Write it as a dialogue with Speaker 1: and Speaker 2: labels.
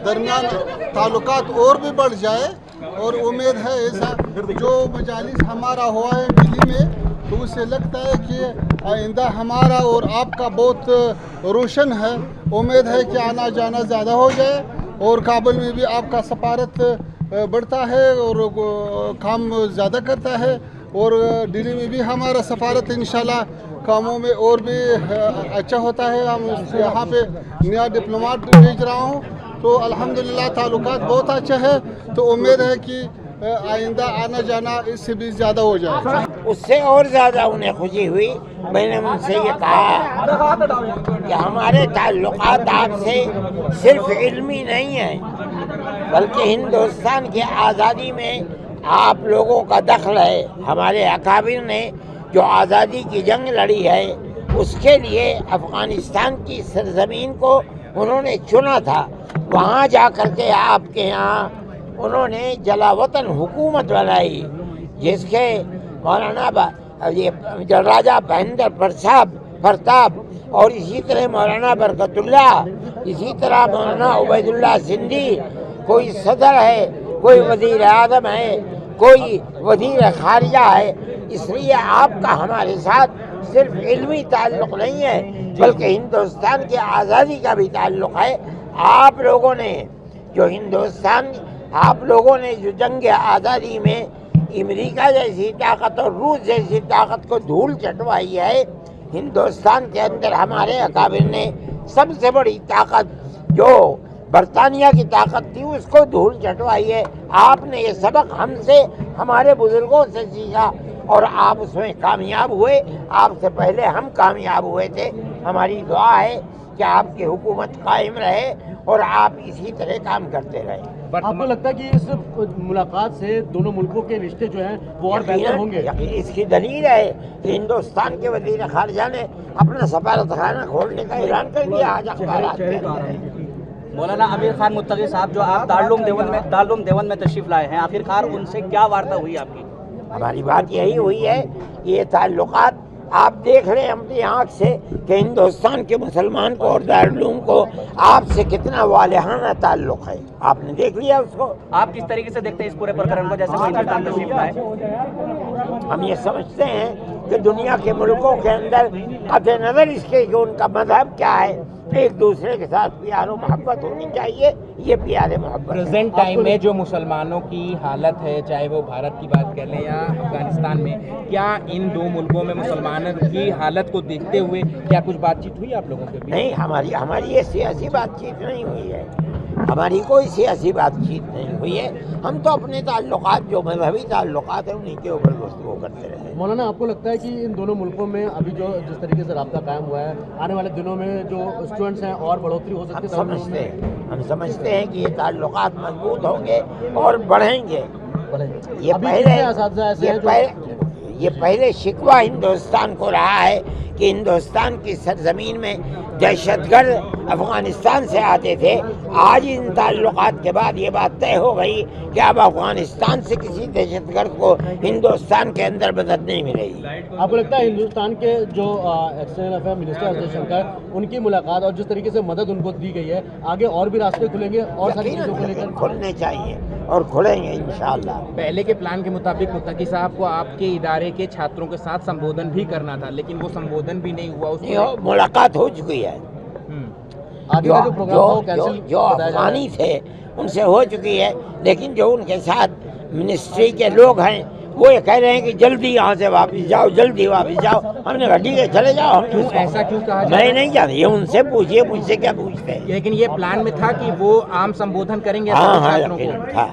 Speaker 1: درمیان تعلقات اور بھی بڑھ جائے، اور امید ہے ایسا جو مجالس ہمارا ہوا ہے دلی میں، تو اسے لگتا ہے کہ آئندہ ہمارا اور آپ کا بہت روشن ہے۔ امید ہے کہ آنا جانا زیادہ ہو جائے، اور کابل میں بھی آپ کا سفارت بڑھتا ہے اور کام زیادہ کرتا ہے، اور دلی میں بھی ہمارا سفارت انشاءاللہ کاموں میں اور بھی اچھا ہوتا ہے۔ ہم یہاں پہ نیا ڈپلوماٹ بھیج رہا ہوں، تو الحمدللہ تعلقات بہت اچھا ہے، تو امید ہے کہ آئندہ آنا جانا اس سے بھی زیادہ ہو جائے۔
Speaker 2: اس سے اور زیادہ انہیں خوشی ہوئی۔ میں نے ان سے یہ کہا کہ ہمارے تعلقات آپ سے صرف علمی نہیں ہیں، بلکہ ہندوستان کی آزادی میں آپ لوگوں کا دخل ہے۔ ہمارے اکابر نے جو آزادی کی جنگ لڑی ہے، اس کے لیے افغانستان کی سرزمین کو انہوں نے چنا تھا۔ وہاں جا کر کے آپ کے یہاں انہوں نے جلا وطن حکومت بنائی، جس کے مولانا راجہ مہندر پرتاپ اور اسی طرح مولانا برکت اللہ، اسی طرح مولانا عبید اللہ سندھی، کوئی صدر ہے، کوئی وزیر اعظم ہے، کوئی وزیر خارجہ ہے۔ اس لیے آپ کا ہمارے ساتھ صرف علمی تعلق نہیں ہے، بلکہ ہندوستان کی آزادی کا بھی تعلق ہے۔ آپ لوگوں نے جو جنگ آزادی میں امریکہ جیسی طاقت اور روس جیسی طاقت کو دھول چٹوائی ہے، ہندوستان کے اندر ہمارے اکابر نے سب سے بڑی طاقت جو برطانیہ کی طاقت تھی اس کو دھول چٹوائی ہے۔ آپ نے یہ سبق ہم سے، ہمارے بزرگوں سے سیکھا، اور آپ اس میں کامیاب ہوئے۔ آپ سے پہلے ہم کامیاب ہوئے تھے۔ ہماری دعا ہے کہ آپ کی حکومت قائم رہے اور آپ اسی طرح کام کرتے رہے۔
Speaker 3: آپ کو لگتا ہے کہ اس ملاقات سے دونوں ملکوں کے رشتے جو ہیں وہ اور بہتر ہوں گے؟
Speaker 2: اس کی دلیل ہے کہ ہندوستان کے وزیر خارجہ نے اپنا سفارت خانہ کھولنے کا اعلان کر دیا آج اخبارات کے اندر۔
Speaker 4: مولانا امیر خان متقی صاحب جو آپ دارالعلوم دیوبند میں تشریف لائے ہیں، آخرکار ان سے کیا وارتا ہوئی آپ کی؟
Speaker 2: ہماری بات یہی ہوئی ہے کہ یہ تعلقات آپ دیکھ رہے ہیں اپنی آنکھ سے کہ ہندوستان کے مسلمان کو اور دارالعلوم کو آپ سے کتنا والہانہ تعلق ہے۔ آپ نے دیکھ لیا اس کو۔
Speaker 4: آپ کس طریقے سے دیکھتے ہیں اس پورے پرکرن کو، جیسے وہ ہندوستان تشریف لائے؟
Speaker 2: ہم یہ سمجھتے ہیں کہ دنیا کے ملکوں کے اندر قطع نظر اس کے کہ ان کا مذہب کیا ہے، ایک دوسرے کے ساتھ پیار و محبت ہونی چاہیے۔ یہ پیار محبت
Speaker 5: پریزنٹ ٹائم میں جو مسلمانوں کی حالت ہے، چاہے وہ بھارت کی بات کر لیں یا افغانستان میں، کیا ان دو ملکوں میں مسلمانوں کی حالت کو دیکھتے ہوئے کیا کچھ بات چیت ہوئی آپ لوگوں کے بیچ؟
Speaker 2: نہیں، ہماری یہ سیاسی بات چیت نہیں ہوئی ہے، ہماری کوئی سیاسی بات چیت نہیں ہوئی ہے۔ ہم تو اپنے تعلقات جو مذہبی تعلقات ہیں انہیں کے اوپر گفتگو کرتے رہے۔
Speaker 3: مولانا آپ کو لگتا ہے کہ ان دونوں ملکوں میں ابھی جو جس طریقے سے رابطہ قائم ہوا ہے، آنے والے دنوں میں جو اسٹوڈنٹس ہیں اور بڑھوتری ہو سکتی ہے؟
Speaker 2: ہم سمجھتے ہیں کہ یہ تعلقات مضبوط ہوں گے اور بڑھیں گے۔ یہ پہلے شکوہ ہندوستان کو رہا ہے کہ ہندوستان کی سرزمین میں دہشت گرد افغانستان سے آتے تھے۔ آج ان تعلقات کے بعد یہ بات طے ہو گئی کہ اب افغانستان سے کسی دہشت گرد کو ہندوستان کے اندر مدد نہیں ملے گی۔
Speaker 3: آپ کو لگتا ہے ہندوستان کے جو ایکسٹرنل افیئر منسٹر جے شنکر، ان کی ملاقات اور جس طریقے سے مدد ان کو دی گئی ہے، آگے اور بھی راستے کھلیں گے اور ساری چیزوں کو لے کر؟
Speaker 2: کھلنے چاہیے اور کھلیں گے انشاءاللہ۔
Speaker 5: پہلے کے پلان کے مطابق متقی صاحب کو آپ کے ادارے کے چھاتروں کے ساتھ سمبودھن بھی کرنا تھا، لیکن وہ سمبودھن بھی نہیں ہوا۔
Speaker 2: ملاقات ہو چکی ہے، جو افغانی تھے ان سے ہو چکی ہے، لیکن جو ان کے ساتھ منسٹری کے لوگ ہیں وہ یہ کہہ رہے ہیں کہ جلدی یہاں سے واپس جاؤ، جلدی واپس جاؤ۔ ہم نے کہا ٹھیک ہے چلے جاؤ۔
Speaker 5: ایسا کیوں کہا؟
Speaker 2: میں نہیں جانتا، یہ ان سے پوچھیے، مجھ سے کیا پوچھتے ہیں۔
Speaker 5: لیکن یہ پلان میں تھا کہ وہ عام سمبودھن کریں گے
Speaker 2: ہاں،